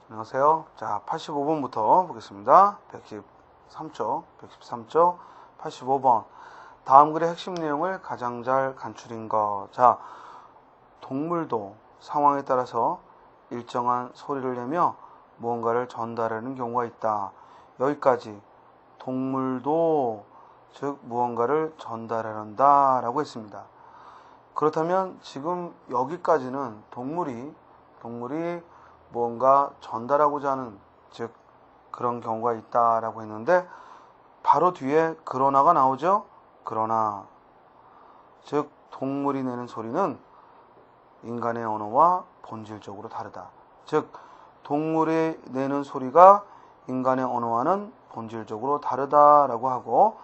안녕하세요. 자, 85번부터 보겠습니다. 113쪽, 85번. 다음 글의 핵심 내용을 가장 잘 간추린 것. 자, 동물도 상황에 따라서 일정한 소리를 내며 무언가를 전달하는 경우가 있다. 여기까지 동물도 즉 무언가를 전달한다 라고 했습니다. 그렇다면 지금 여기까지는 동물이 무언가 전달하고자 하는 즉 그런 경우가 있다라고 했는데 바로 뒤에 그러나가 나오죠. 그러나 즉 동물이 내는 소리는 인간의 언어와 본질적으로 다르다. 즉 동물이 내는 소리가 인간의 언어와는 본질적으로 다르다라고 하고,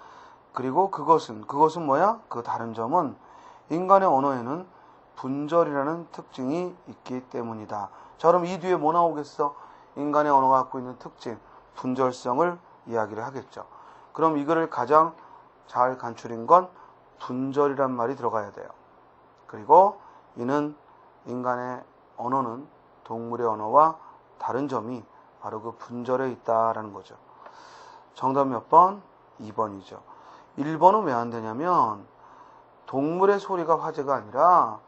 그리고 그것은 뭐야? 그 다른 점은 인간의 언어에는 분절이라는 특징이 있기 때문이다. 자, 그럼 이 뒤에 뭐 나오겠어? 인간의 언어가 갖고 있는 특징, 분절성을 이야기를 하겠죠. 그럼 이거를 가장 잘 간추린 건 분절이란 말이 들어가야 돼요. 그리고 이는 인간의 언어는 동물의 언어와 다른 점이 바로 그 분절에 있다라는 거죠. 정답 몇 번? 2번이죠. 1번은 왜 안 되냐면 동물의 소리가 화제가 아니라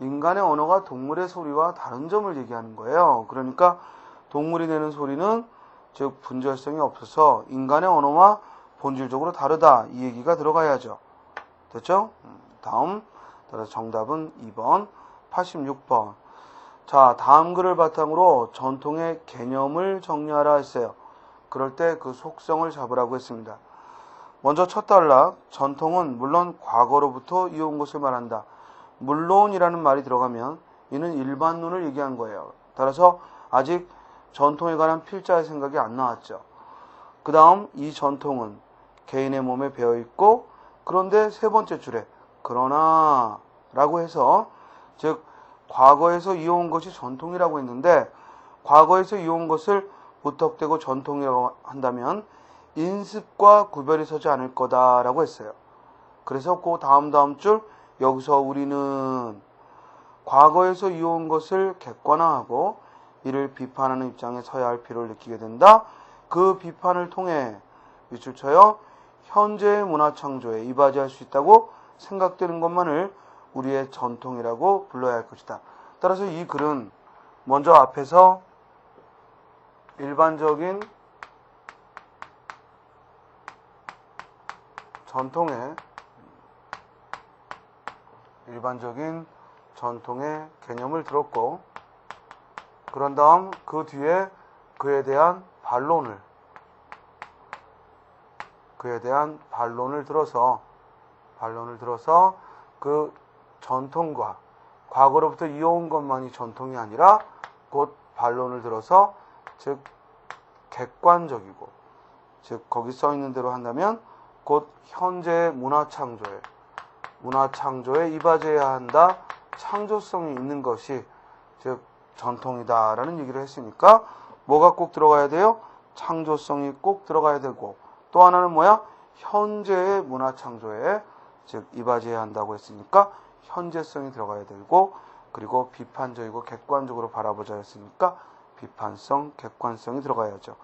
인간의 언어가 동물의 소리와 다른 점을 얘기하는 거예요. 그러니까 동물이 내는 소리는 즉 분절성이 없어서 인간의 언어와 본질적으로 다르다, 이 얘기가 들어가야죠. 됐죠? 다음, 따라서 정답은 2번, 86번. 자, 다음 글을 바탕으로 전통의 개념을 정리하라 했어요. 그럴 때 그 속성을 잡으라고 했습니다. 먼저 첫 단락, 전통은 물론 과거로부터 이어온 것을 말한다. 물론이라는 말이 들어가면 이는 일반론을 얘기한 거예요. 따라서 아직 전통에 관한 필자의 생각이 안 나왔죠. 그 다음 이 전통은 개인의 몸에 배어있고, 그런데 세 번째 줄에 그러나 라고 해서 즉 과거에서 이어온 것이 전통이라고 했는데, 과거에서 이어온 것을 무턱대고 전통이라고 한다면 인습과 구별이 서지 않을 거다라고 했어요. 그래서 그 다음 줄 여기서 우리는 과거에서 이어온 것을 객관화하고 이를 비판하는 입장에 서야 할 필요를 느끼게 된다. 그 비판을 통해 밑줄 쳐요. 현재의 문화 창조에 이바지할 수 있다고 생각되는 것만을 우리의 전통이라고 불러야 할 것이다. 따라서 이 글은 먼저 앞에서 일반적인 전통의 개념을 들었고, 그런 다음 그 뒤에 그에 대한 반론을 들어서 그 전통과 과거로부터 이어온 것만이 전통이 아니라 곧 반론을 들어서 즉 객관적이고, 즉 거기 써 있는 대로 한다면 곧 현재의 문화 창조에 이바지해야 한다. 창조성이 있는 것이 즉 전통이다라는 얘기를 했으니까 뭐가 꼭 들어가야 돼요? 창조성이 꼭 들어가야 되고, 또 하나는 뭐야? 현재의 문화 창조에 즉 이바지해야 한다고 했으니까 현재성이 들어가야 되고, 그리고 비판적이고 객관적으로 바라보자 했으니까 비판성, 객관성이 들어가야죠.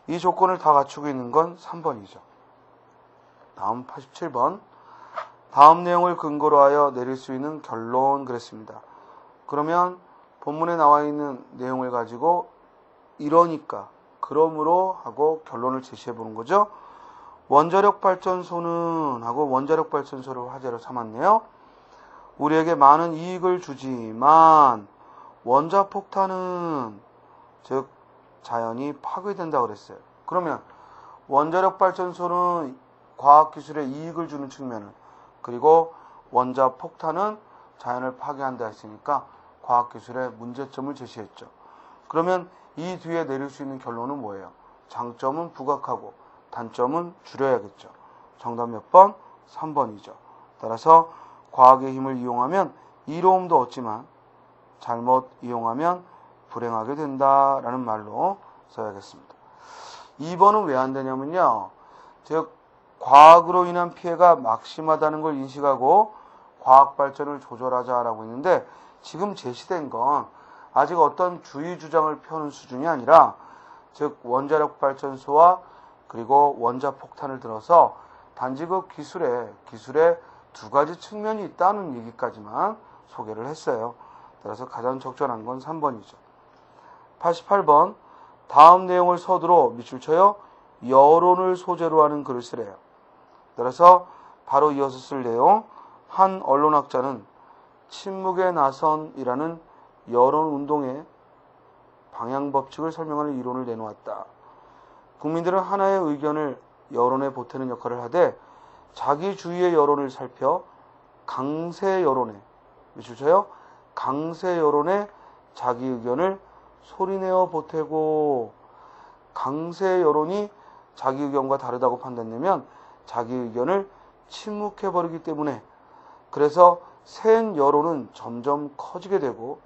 이 조건을 다 갖추고 있는 건 3번이죠. 다음 87번. 다음 내용을 근거로 하여 내릴 수 있는 결론 그랬습니다. 그러면 본문에 나와 있는 내용을 가지고 이러니까, 그러므로 하고 결론을 제시해 보는 거죠. 원자력 발전소는 하고 원자력 발전소를 화제로 삼았네요. 우리에게 많은 이익을 주지만 원자폭탄은 즉 자연이 파괴된다고 그랬어요. 그러면 원자력 발전소는 과학기술에 이익을 주는 측면을, 그리고 원자폭탄은 자연을 파괴한다 했으니까 과학기술의 문제점을 제시했죠. 그러면 이 뒤에 내릴 수 있는 결론은 뭐예요? 장점은 부각하고 단점은 줄여야겠죠. 정답 몇 번? 3번이죠. 따라서 과학의 힘을 이용하면 이로움도 얻지만 잘못 이용하면 불행하게 된다라는 말로 써야겠습니다. 2번은 왜 안 되냐면요. 즉 과학으로 인한 피해가 막심하다는 걸 인식하고 과학 발전을 조절하자라고 했는데, 지금 제시된 건 아직 어떤 주의 주장을 펴는 수준이 아니라, 즉 원자력 발전소와 그리고 원자폭탄을 들어서 단지 그 기술에 두 가지 측면이 있다는 얘기까지만 소개를 했어요. 따라서 가장 적절한 건 3번이죠. 88번, 다음 내용을 서두로 밑줄 쳐요. 여론을 소재로 하는 글을 쓰래요. 따라서 바로 이어서 쓸 내용, 한 언론학자는 침묵의 나선이라는 여론운동의 방향법칙을 설명하는 이론을 내놓았다. 국민들은 하나의 의견을 여론에 보태는 역할을 하되 자기 주위의 여론을 살펴 강세 여론에, 밑줄 쳐요. 강세 여론에 자기 의견을 소리내어 보태고, 강세 여론이 자기 의견과 다르다고 판단되면 자기 의견을 침묵해버리기 때문에, 그래서 센 여론은 점점 커지게 되고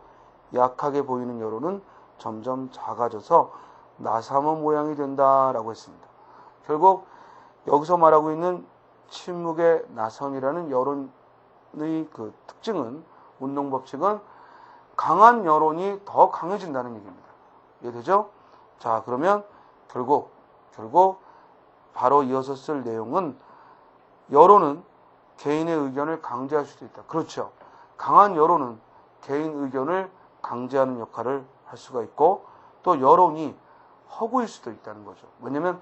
약하게 보이는 여론은 점점 작아져서 나사모 모양이 된다라고 했습니다. 결국 여기서 말하고 있는 침묵의 나선이라는 여론의 그 특징은, 운동 법칙은 강한 여론이 더 강해진다는 얘기입니다. 이해되죠? 자, 그러면 결국 바로 이어서 쓸 내용은, 여론은 개인의 의견을 강제할 수도 있다. 그렇죠. 강한 여론은 개인 의견을 강제하는 역할을 할 수가 있고, 또 여론이 허구일 수도 있다는 거죠. 왜냐하면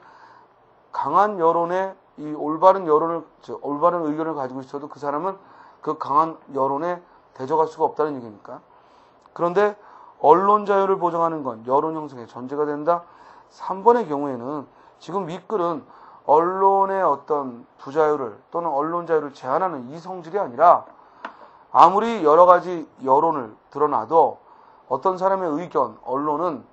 강한 여론에 이 올바른 의견을 가지고 있어도 그 사람은 그 강한 여론에 대적할 수가 없다는 얘기니까. 그런데 언론 자유를 보장하는 건 여론 형성의 전제가 된다. 3번의 경우에는 지금 윗글은 언론의 어떤 부자유를 또는 언론 자유를 제한하는 이 성질이 아니라, 아무리 여러 가지 여론을 드러나도 어떤 사람의 의견, 언론은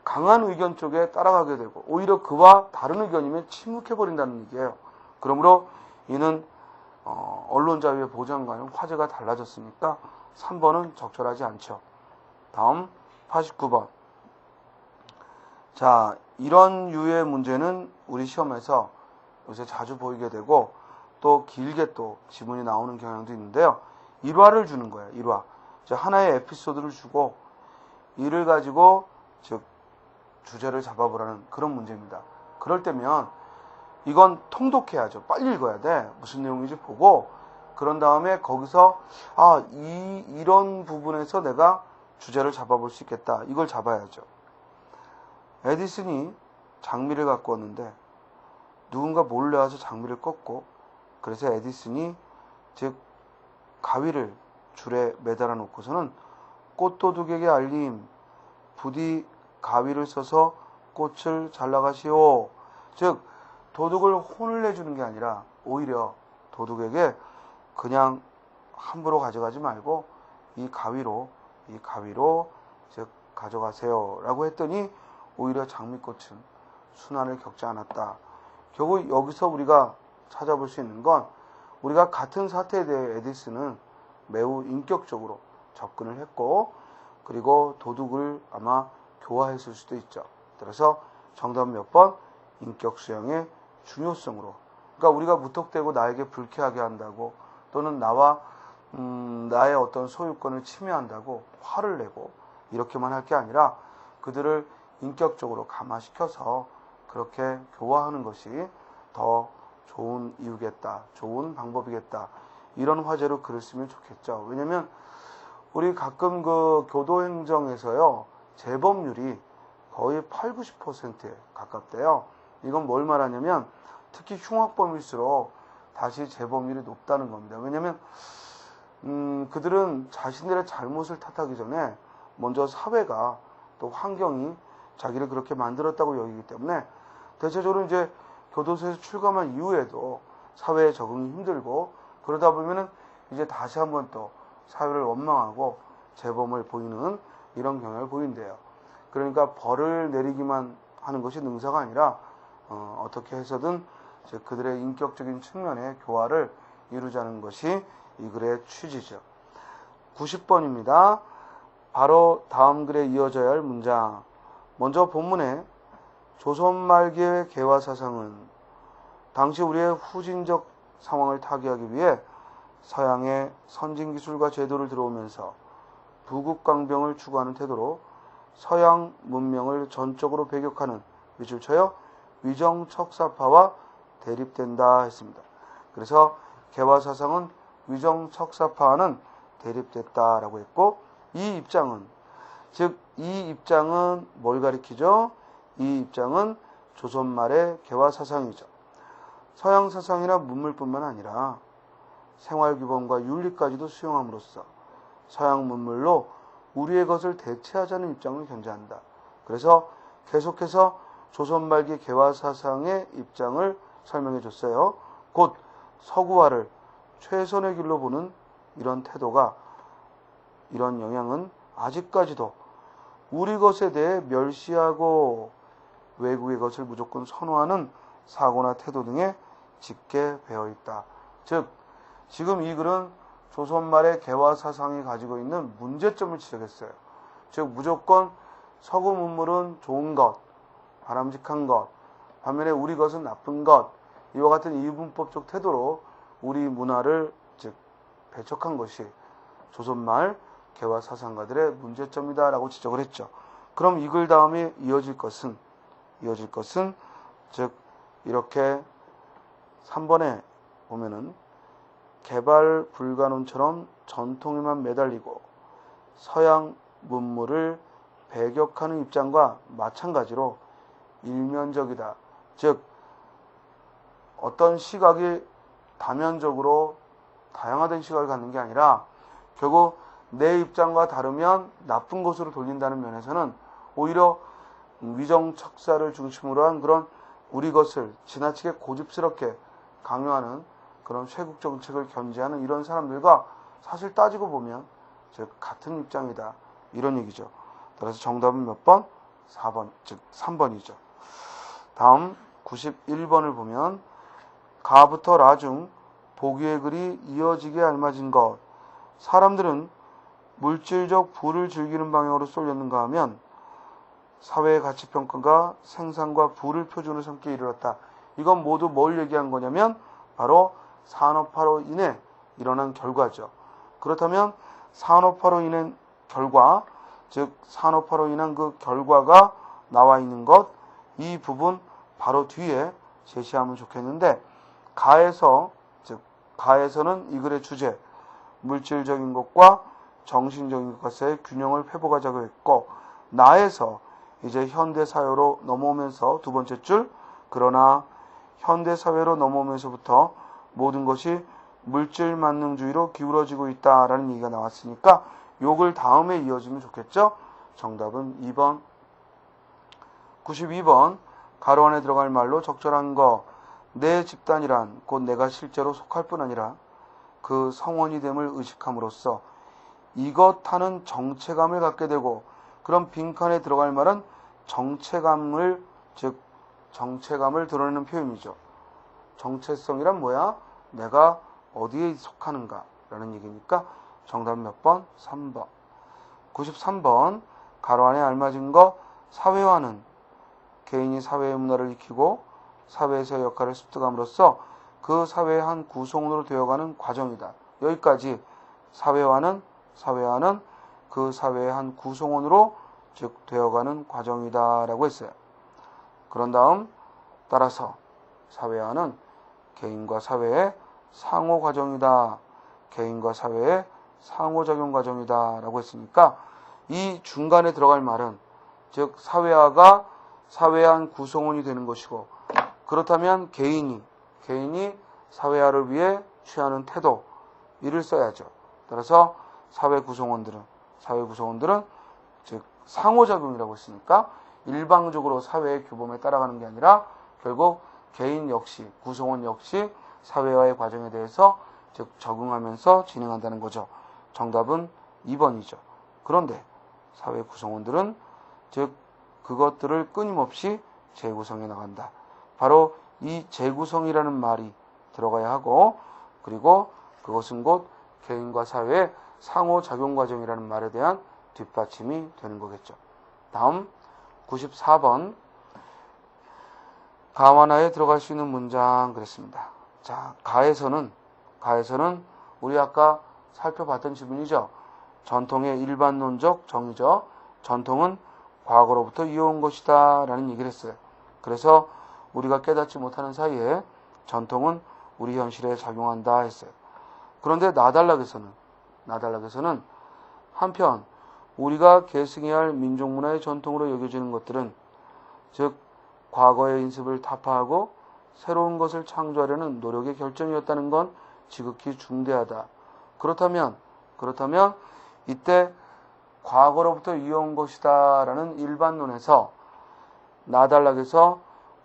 강한 의견 쪽에 따라가게 되고 오히려 그와 다른 의견이면 침묵해버린다는 얘기예요. 그러므로 이는 언론 자유의 보장과는 화제가 달라졌으니까 3번은 적절하지 않죠. 다음 89번. 자, 이런 유의 문제는 우리 시험에서 요새 자주 보이게 되고 또 길게 또 지문이 나오는 경향도 있는데요. 일화를 주는 거예요. 일화. 하나의 에피소드를 주고 이를 가지고 즉 주제를 잡아보라는 그런 문제입니다. 그럴 때면 이건 통독해야죠. 빨리 읽어야 돼. 무슨 내용인지 보고, 그런 다음에 거기서 이런 부분에서 내가 주제를 잡아볼 수 있겠다. 이걸 잡아야죠. 에디슨이 장미를 갖고 왔는데 누군가 몰래 와서 장미를 꺾고, 그래서 에디슨이 즉 가위를 줄에 매달아 놓고서는 꽃도둑에게 알림, 부디 가위를 써서 꽃을 잘라가시오. 즉 도둑을 혼을 내주는 게 아니라 오히려 도둑에게 그냥 함부로 가져가지 말고 이 가위로 즉 가져가세요 라고 했더니 오히려 장미꽃은 순환을 겪지 않았다. 결국 여기서 우리가 찾아볼 수 있는 건, 우리가 같은 사태에 대해 에디슨은 매우 인격적으로 접근을 했고, 그리고 도둑을 아마 교화했을 수도 있죠. 따라서 정답은 몇 번? 인격 수양의 중요성으로. 그러니까 우리가 무턱대고 나에게 불쾌하게 한다고, 또는 나의 어떤 소유권을 침해한다고 화를 내고 이렇게만 할 게 아니라 그들을 인격적으로 감화시켜서 그렇게 교화하는 것이 더 좋은 이유겠다, 좋은 방법이겠다, 이런 화제로 글을 쓰면 좋겠죠. 왜냐면 우리 가끔 그 교도행정에서요, 재범률이 거의 80~90%에 가깝대요. 이건 뭘 말하냐면 특히 흉악범일수록 다시 재범률이 높다는 겁니다. 왜냐면 그들은 자신들의 잘못을 탓하기 전에 먼저 사회가 또 환경이 자기를 그렇게 만들었다고 여기기 때문에 대체적으로 이제 교도소에서 출감한 이후에도 사회에 적응이 힘들고, 그러다 보면은 이제 다시 한번 또 사회를 원망하고 재범을 보이는 이런 경향을 보인대요. 그러니까 벌을 내리기만 하는 것이 능사가 아니라 어떻게 해서든 그들의 인격적인 측면의 교화를 이루자는 것이 이 글의 취지죠. 90번입니다. 바로 다음 글에 이어져야 할 문장. 먼저 본문에 조선 말기의 개화 사상은 당시 우리의 후진적 상황을 타개하기 위해 서양의 선진 기술과 제도를 들어오면서 부국강병을 추구하는 태도로 서양 문명을 전적으로 배격하는 밑줄 쳐요. 위정척사파와 대립된다 했습니다. 그래서 개화사상은 위정척사파와는 대립됐다라고 했고, 이 입장은 뭘 가리키죠? 이 입장은 조선 말의 개화사상이죠. 서양 사상이나 문물뿐만 아니라 생활규범과 윤리까지도 수용함으로써 서양 문물로 우리의 것을 대체하자는 입장을 견지한다. 그래서 계속해서 조선 말기 개화사상의 입장을 설명해 줬어요. 곧 서구화를 최선의 길로 보는 이런 태도가, 이런 영향은 아직까지도 우리 것에 대해 멸시하고 외국의 것을 무조건 선호하는 사고나 태도 등에 짙게 배어 있다. 즉, 지금 이 글은 조선 말의 개화사상이 가지고 있는 문제점을 지적했어요. 즉, 무조건 서구 문물은 좋은 것, 바람직한 것, 반면에 우리 것은 나쁜 것, 이와 같은 이분법적 태도로 우리 문화를 즉 배척한 것이 조선말 개화사상가들의 문제점이다라고 지적을 했죠. 그럼 이 글 다음에 이어질 것은 즉 이렇게 3번에 보면은 개발 불가론처럼 전통에만 매달리고 서양 문물을 배격하는 입장과 마찬가지로 일면적이다. 즉 어떤 시각이 다면적으로 다양화된 시각을 갖는 게 아니라 결국 내 입장과 다르면 나쁜 것으로 돌린다는 면에서는 오히려 위정척사를 중심으로 한 그런 우리 것을 지나치게 고집스럽게 강요하는 그런 쇄국 정책을 견지하는 이런 사람들과 사실 따지고 보면 즉 같은 입장이다. 이런 얘기죠. 따라서 정답은 몇 번? 4번, 즉 3번이죠. 다음 91번을 보면 가부터 라중 보기의 글이 이어지게 알맞은 것. 사람들은 물질적 부를 즐기는 방향으로 쏠렸는가 하면 사회의 가치평가가 생산과 부를 표준으로 삼게 이르렀다. 이건 모두 뭘 얘기한 거냐면 바로 산업화로 인해 일어난 결과죠. 그렇다면 산업화로 인한 결과, 즉 산업화로 인한 그 결과가 나와 있는 것, 이 부분 바로 뒤에 제시하면 좋겠는데, 가에서는 이 글의 주제, 물질적인 것과 정신적인 것의 균형을 회복하자고 했고, 나에서 이제 현대사회로 넘어오면서 두 번째 줄, 그러나 현대사회로 넘어오면서부터 모든 것이 물질만능주의로 기울어지고 있다라는 얘기가 나왔으니까 요글 다음에 이어지면 좋겠죠? 정답은 2번. 92번 가로 안에 들어갈 말로 적절한 거. 내 집단이란 곧 내가 실제로 속할 뿐 아니라 그 성원이 됨을 의식함으로써 이것 하는 정체감을 갖게 되고, 그럼 빈칸에 들어갈 말은 정체감을 드러내는 표현이죠. 정체성이란 뭐야? 내가 어디에 속하는가 라는 얘기니까 정답은 몇 번? 3번. 93번 가로 안에 알맞은 거. 사회화는 개인이 사회의 문화를 익히고 사회에서의 역할을 습득함으로써 그 사회의 한 구성원으로 되어가는 과정이다. 여기까지 사회화는 그 사회의 한 구성원으로 즉 되어가는 과정이다라고 했어요. 그런 다음 따라서 사회화는 개인과 사회의 상호 과정이다. 개인과 사회의 상호작용 과정이다 라고 했으니까 이 중간에 들어갈 말은 즉 사회화가 사회의 한 구성원이 되는 것이고, 그렇다면 개인이 사회화를 위해 취하는 태도, 이를 써야죠. 따라서 사회 구성원들은 즉 상호작용이라고 했으니까 일방적으로 사회의 규범에 따라가는 게 아니라 결국 개인 역시, 구성원 역시 사회화의 과정에 대해서 즉 적응하면서 진행한다는 거죠. 정답은 2번이죠. 그런데 사회 구성원들은 즉 그것들을 끊임없이 재구성해 나간다. 바로 이 재구성이라는 말이 들어가야 하고, 그리고 그것은 곧 개인과 사회의 상호작용 과정이라는 말에 대한 뒷받침이 되는 거겠죠. 다음 94번 가와나에 들어갈 수 있는 문장 그랬습니다. 자, 가에서는 우리 아까 살펴봤던 지문이죠. 전통의 일반론적 정의죠. 전통은 과거로부터 이어온 것이다 라는 얘기를 했어요. 그래서 우리가 깨닫지 못하는 사이에 전통은 우리 현실에 작용한다 했어요. 그런데 나달락에서는 한편 우리가 계승해야 할 민족문화의 전통으로 여겨지는 것들은 즉 과거의 인습을 타파하고 새로운 것을 창조하려는 노력의 결정이었다는 건 지극히 중대하다. 그렇다면 이때 과거로부터 이어온 것이다 라는 일반론에서 나달락에서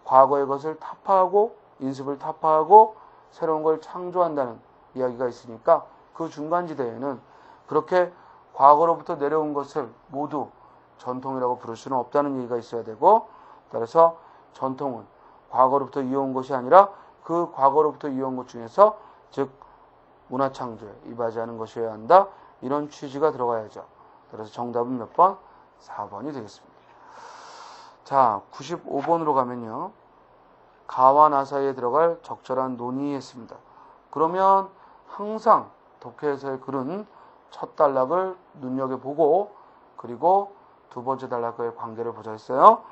과거의 것을 타파하고 인습을 타파하고 새로운 걸 창조한다는 이야기가 있으니까 그 중간지대에는 그렇게 과거로부터 내려온 것을 모두 전통이라고 부를 수는 없다는 얘기가 있어야 되고, 따라서 전통은 과거로부터 이어온 것이 아니라 그 과거로부터 이어온 것 중에서 즉 문화창조에 이바지하는 것이어야 한다. 이런 취지가 들어가야죠. 그래서 정답은 몇 번? 4번이 되겠습니다. 자, 95번으로 가면요. 가와 나 사이에 들어갈 적절한 논의했습니다. 그러면 항상 독해에서의 글은 첫 단락을 눈여겨보고 그리고 두 번째 단락과의 관계를 보자 했어요.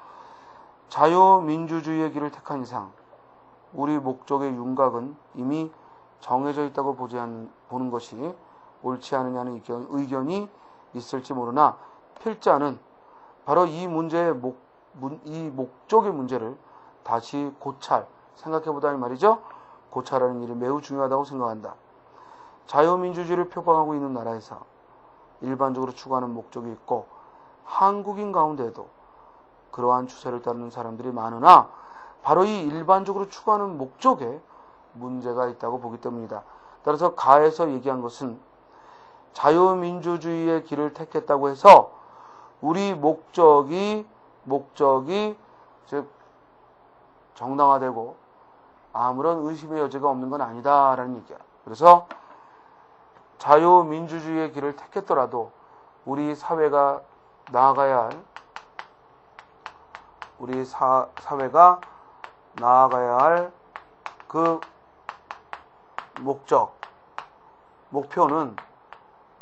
자유민주주의의 길을 택한 이상 우리 목적의 윤곽은 이미 정해져 있다고 보는 것이 옳지 않느냐는 의견이 있을지 모르나 필자는 바로 이 목적의 문제를 다시 고찰, 생각해보다 이 말이죠. 고찰하는 일이 매우 중요하다고 생각한다. 자유민주주의를 표방하고 있는 나라에서 일반적으로 추구하는 목적이 있고 한국인 가운데에도 그러한 추세를 따르는 사람들이 많으나 바로 이 일반적으로 추구하는 목적에 문제가 있다고 보기 때문이다. 따라서 가에서 얘기한 것은 자유민주주의의 길을 택했다고 해서 우리 목적이 즉 정당화되고 아무런 의심의 여지가 없는 건 아니다라는 얘기야. 그래서 자유민주주의의 길을 택했더라도 우리 사회가 나아가야 할 그 목표는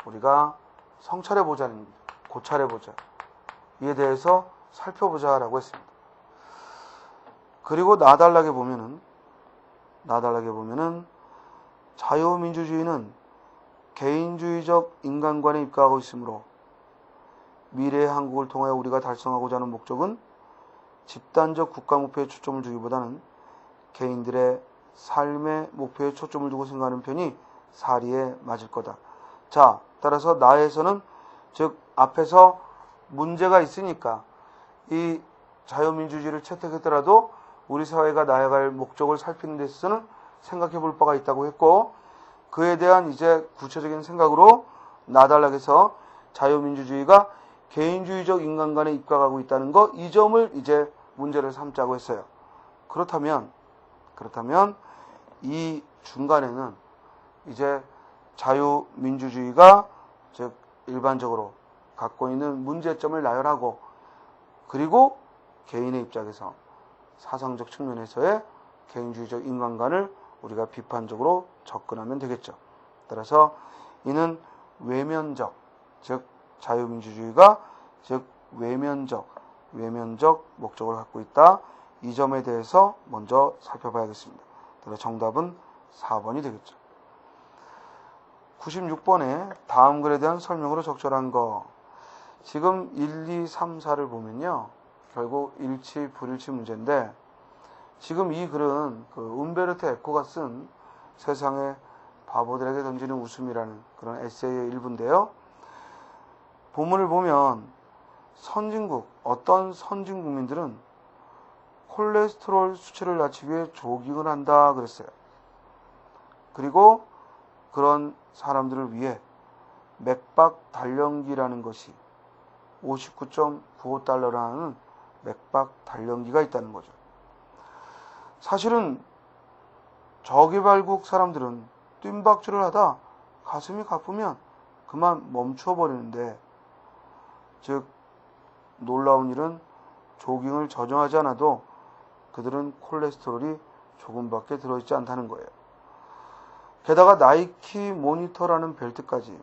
우리가 성찰해보자는 얘기입니다. 고찰해보자. 이에 대해서 살펴보자라고 했습니다. 그리고 나달락에 보면은 자유민주주의는 개인주의적 인간관에 입각하고 있으므로 미래의 한국을 통하여 우리가 달성하고자 하는 목적은 집단적 국가 목표에 초점을 두기보다는 개인들의 삶의 목표에 초점을 두고 생각하는 편이 사리에 맞을 거다. 자, 따라서 나에서는 즉 앞에서 문제가 있으니까 이 자유민주주의를 채택했더라도 우리 사회가 나아갈 목적을 살피는 데 있어서는 생각해 볼 바가 있다고 했고, 그에 대한 이제 구체적인 생각으로 나달락에서 자유민주주의가 개인주의적 인간관에 입각하고 있다는 거, 이 점을 이제 문제를 삼자고 했어요. 그렇다면 이 중간에는 이제 자유민주주의가 즉 일반적으로 갖고 있는 문제점을 나열하고 그리고 개인의 입장에서 사상적 측면에서의 개인주의적 인간관을 우리가 비판적으로 접근하면 되겠죠. 따라서 이는 외면적, 즉 자유민주주의가 즉 외면적 목적을 갖고 있다. 이 점에 대해서 먼저 살펴봐야겠습니다. 따라서 정답은 4번이 되겠죠. 96번에 다음 글에 대한 설명으로 적절한 거. 지금 1, 2, 3, 4를 보면요. 결국 일치, 불일치 문제인데 지금 이 글은 그 움베르토 에코가 쓴 세상의 바보들에게 던지는 웃음이라는 그런 에세이의 일부인데요. 본문을 보면 어떤 선진국민들은 콜레스테롤 수치를 낮추기 위해 조깅을 한다 그랬어요. 그리고 그런 사람들을 위해 맥박 단련기라는 것이 59.95달러라는 맥박 단련기가 있다는 거죠. 사실은 저개발국 사람들은 뜀박질을 하다 가슴이 가쁘면 그만 멈춰 버리는데, 즉 놀라운 일은 조깅을 저정하지 않아도 그들은 콜레스테롤이 조금밖에 들어있지 않다는 거예요. 게다가 나이키 모니터라는 벨트까지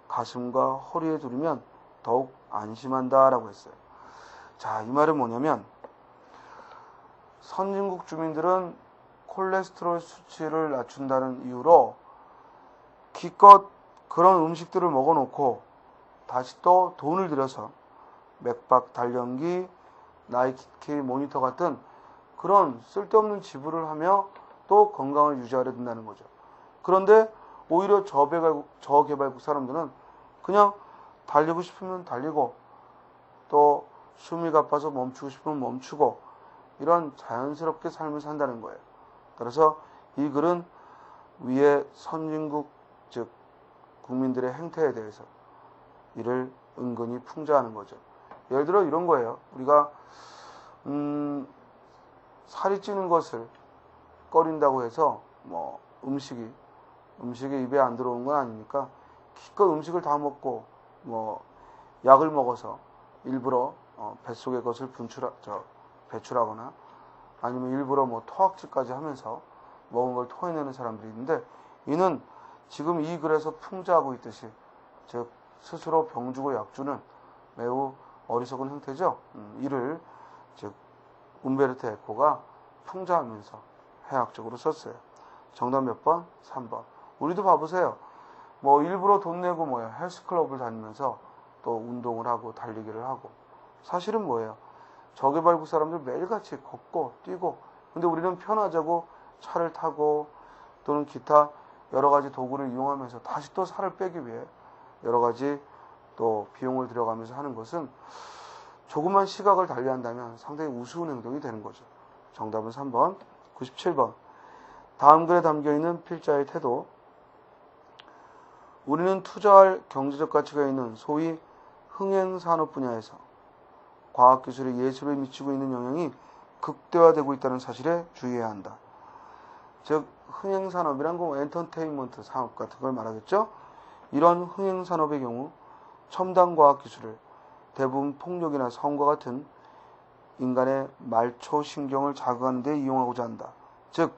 가슴과 허리에 두르면 더욱 안심한다라고 했어요. 자, 이 말은 뭐냐면 선진국 주민들은 콜레스테롤 수치를 낮춘다는 이유로 기껏 그런 음식들을 먹어놓고 다시 또 돈을 들여서 맥박 달련기, 나이키 모니터 같은 그런 쓸데없는 지불을 하며 또 건강을 유지하려 든다는 거죠. 그런데 오히려 저개발국 사람들은 그냥 달리고 싶으면 달리고 또 숨이 가빠서 멈추고 싶으면 멈추고 이런 자연스럽게 삶을 산다는 거예요. 따라서 이 글은 위에 선진국 즉 국민들의 행태에 대해서 이를 은근히 풍자하는 거죠. 예를 들어 이런 거예요. 우리가 살이 찌는 것을 꺼린다고 해서 뭐 음식이 입에 안 들어오는 건 아니니까 기껏 음식을 다 먹고 뭐 약을 먹어서 일부러 뱃속의 것을 배출하거나 아니면 일부러 뭐 토악질까지 하면서 먹은 걸 토해내는 사람들이 있는데 이는 지금 이 글에서 풍자하고 있듯이 즉 스스로 병주고 약주는 매우 어리석은 형태죠. 이를 즉 움베르토 에코가 풍자하면서 해학적으로 썼어요. 정답 몇 번? 3번. 우리도 봐보세요. 뭐 일부러 돈 내고 헬스클럽을 다니면서 또 운동을 하고 달리기를 하고 사실은 뭐예요? 저개발국 사람들 매일같이 걷고 뛰고 근데 우리는 편하자고 차를 타고 또는 기타 여러 가지 도구를 이용하면서 다시 또 살을 빼기 위해 여러 가지 또 비용을 들여가면서 하는 것은 조그만 시각을 달리한다면 상당히 우스운 행동이 되는 거죠. 정답은 3번. 97번. 다음 글에 담겨있는 필자의 태도. 우리는 투자할 경제적 가치가 있는 소위 흥행산업 분야에서 과학기술의 예술에 미치고 있는 영향이 극대화되고 있다는 사실에 주의해야 한다. 즉 흥행산업이란 거 엔터테인먼트 산업 같은 걸 말하겠죠. 이런 흥행산업의 경우 첨단 과학기술을 대부분 폭력이나 성과 같은 인간의 말초신경을 자극하는 데 이용하고자 한다. 즉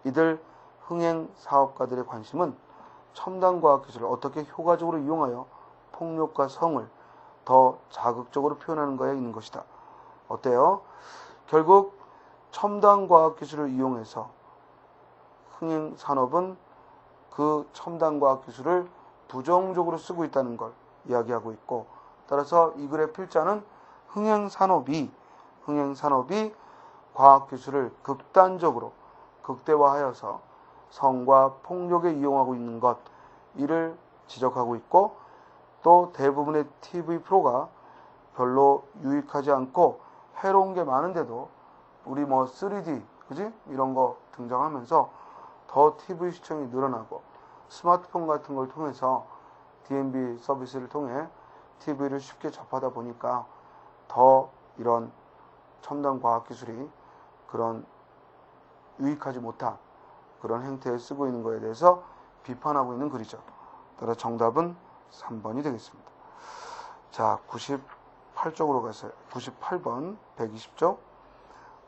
이들 흥행사업가들의 관심은 첨단 과학기술을 어떻게 효과적으로 이용하여 폭력과 성을 더 자극적으로 표현하는 거에 있는 것이다. 어때요? 결국 첨단 과학기술을 이용해서 흥행산업은 그 첨단 과학기술을 부정적으로 쓰고 있다는 걸 이야기하고 있고 따라서 이 글의 필자는 흥행산업이 과학기술을 극단적으로 극대화하여서 성과 폭력에 이용하고 있는 것 이를 지적하고 있고 또 대부분의 TV 프로가 별로 유익하지 않고 해로운 게 많은데도 우리 3D 그지? 이런 거 등장하면서 더 TV 시청이 늘어나고 스마트폰 같은 걸 통해서 DMB 서비스를 통해 TV를 쉽게 접하다 보니까 더 이런 첨단 과학기술이 그런 유익하지 못한 그런 행태에 쓰고 있는 것에 대해서 비판하고 있는 글이죠. 따라 정답은 3번이 되겠습니다. 자, 98쪽으로 가세요. 98번, 120쪽.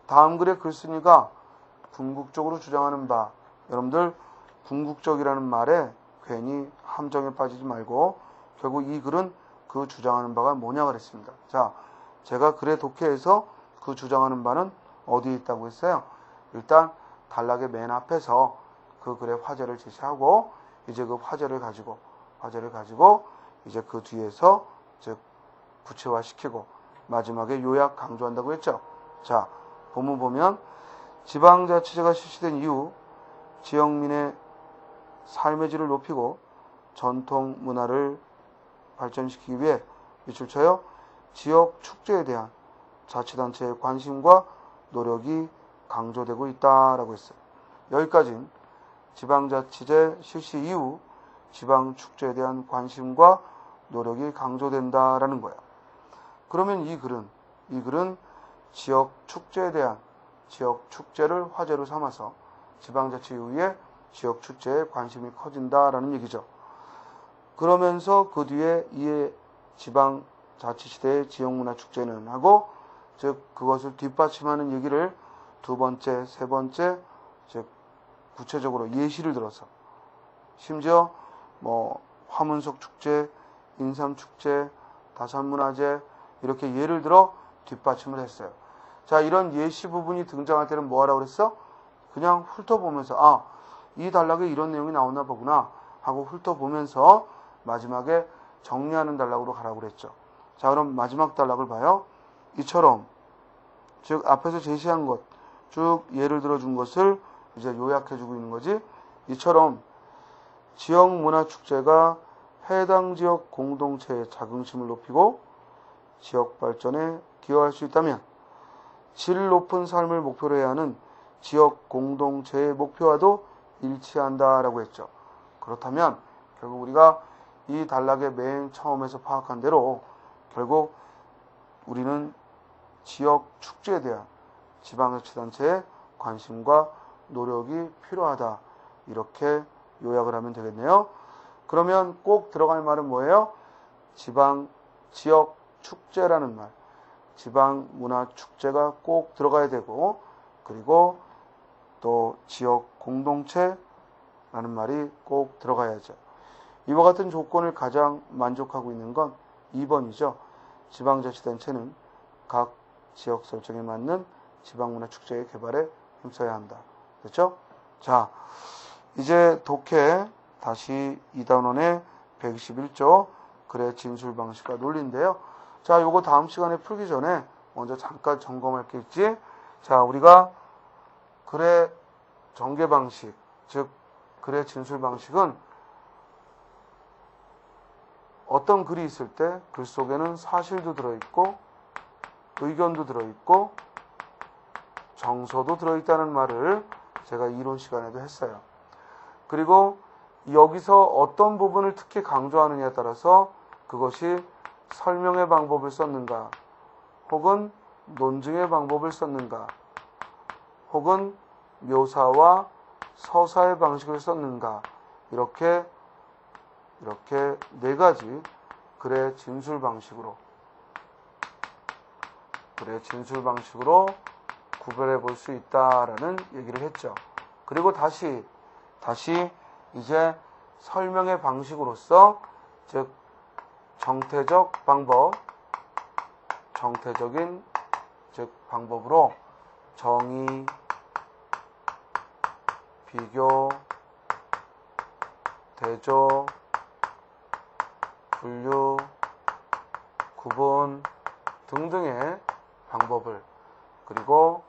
다음 글의 글쓴이가 궁극적으로 주장하는 바, 여러분들 궁극적이라는 말에 괜히 함정에 빠지지 말고 결국 이 글은 그 주장하는 바가 뭐냐 그랬습니다. 자, 제가 글의 독해에서 그 주장하는 바는 어디에 있다고 했어요? 일단 단락의 맨 앞에서 그 글의 화제를 제시하고 이제 그 화제를 가지고 이제 그 뒤에서 즉 구체화시키고 마지막에 요약 강조한다고 했죠. 자, 본문 보면 지방자치제가 실시된 이후 지역민의 삶의 질을 높이고 전통 문화를 발전시키기 위해 밑줄 쳐요. 지역 축제에 대한 자치단체의 관심과 노력이 강조되고 있다라고 했어요. 여기까지는 지방자치제 실시 이후 지방축제에 대한 관심과 노력이 강조된다라는 거야. 그러면 이 글은 지역 축제를 화제로 삼아서 지방자치 이후에 지역 축제에 관심이 커진다라는 얘기죠. 그러면서 그 뒤에 이에 지방자치시대의 지역문화축제는 하고 즉 그것을 뒷받침하는 얘기를 두 번째, 세 번째 즉 구체적으로 예시를 들어서 심지어 화문석 축제, 인삼 축제, 다산문화제 이렇게 예를 들어 뒷받침을 했어요. 자, 이런 예시 부분이 등장할 때는 뭐 하라고 그랬어? 그냥 훑어보면서 이 단락에 이런 내용이 나오나 보구나 하고 훑어보면서 마지막에 정리하는 단락으로 가라고 그랬죠. 자, 그럼 마지막 단락을 봐요. 이처럼 즉 앞에서 제시한 것 쭉 예를 들어준 것을 이제 요약해주고 있는 거지. 이처럼 지역문화축제가 해당 지역 공동체의 자긍심을 높이고 지역 발전에 기여할 수 있다면 질 높은 삶을 목표로 해야 하는 지역 공동체의 목표와도 일치한다라고 했죠. 그렇다면 결국 우리가 이 단락의 맨 처음에서 파악한 대로 결국 우리는 지역 축제에 대한 지방자치단체의 관심과 노력이 필요하다. 이렇게 요약을 하면 되겠네요. 그러면 꼭 들어갈 말은 뭐예요? 지역 축제라는 말. 지방문화축제가 꼭 들어가야 되고, 그리고 또 지역 공동체라는 말이 꼭 들어가야죠. 이와 같은 조건을 가장 만족하고 있는 건 2번이죠. 지방자치단체는 각 지역 설정에 맞는 지방문화축제의 개발에 힘써야 한다. 됐죠? 자, 이제 독해 다시 2단원의 121조 글의 진술 방식과 논리인데요. 자, 요거 다음 시간에 풀기 전에 먼저 잠깐 점검할 게 있지. 자, 우리가 글의 전개 방식, 즉 글의 진술 방식은 어떤 글이 있을 때 글 속에는 사실도 들어있고 의견도 들어있고 정서도 들어있다는 말을 제가 이론 시간에도 했어요. 그리고 여기서 어떤 부분을 특히 강조하느냐에 따라서 그것이 설명의 방법을 썼는가, 혹은 논증의 방법을 썼는가, 혹은 묘사와 서사의 방식을 썼는가, 이렇게 네 가지 글의 진술 방식으로 구별해 볼 수 있다라는 얘기를 했죠. 그리고 다시 이제 설명의 방식으로서, 즉 정태적 방법, 정태적인 즉 방법으로 정의, 비교, 대조, 분류, 구분 등등의 방법을, 그리고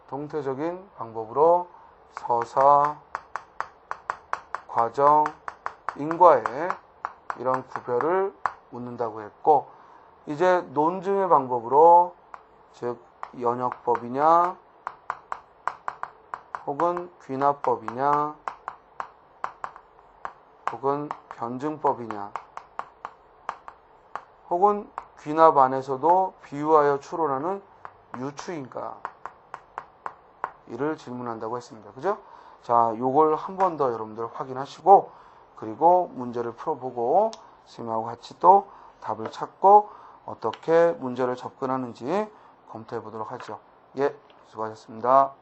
동태적인 방법으로 서사, 과정, 인과의 이런 구별을 묻는다고 했고, 이제 논증의 방법으로, 즉 연역법이냐 혹은 귀납법이냐 혹은 변증법이냐, 혹은 귀납 안에서도 비유하여 추론하는 유추인가, 이를 질문한다고 했습니다. 그죠? 자, 요걸 한 번 더 여러분들 확인하시고, 그리고 문제를 풀어보고 선생님하고 같이 또 답을 찾고 어떻게 문제를 접근하는지 검토해 보도록 하죠. 예, 수고하셨습니다.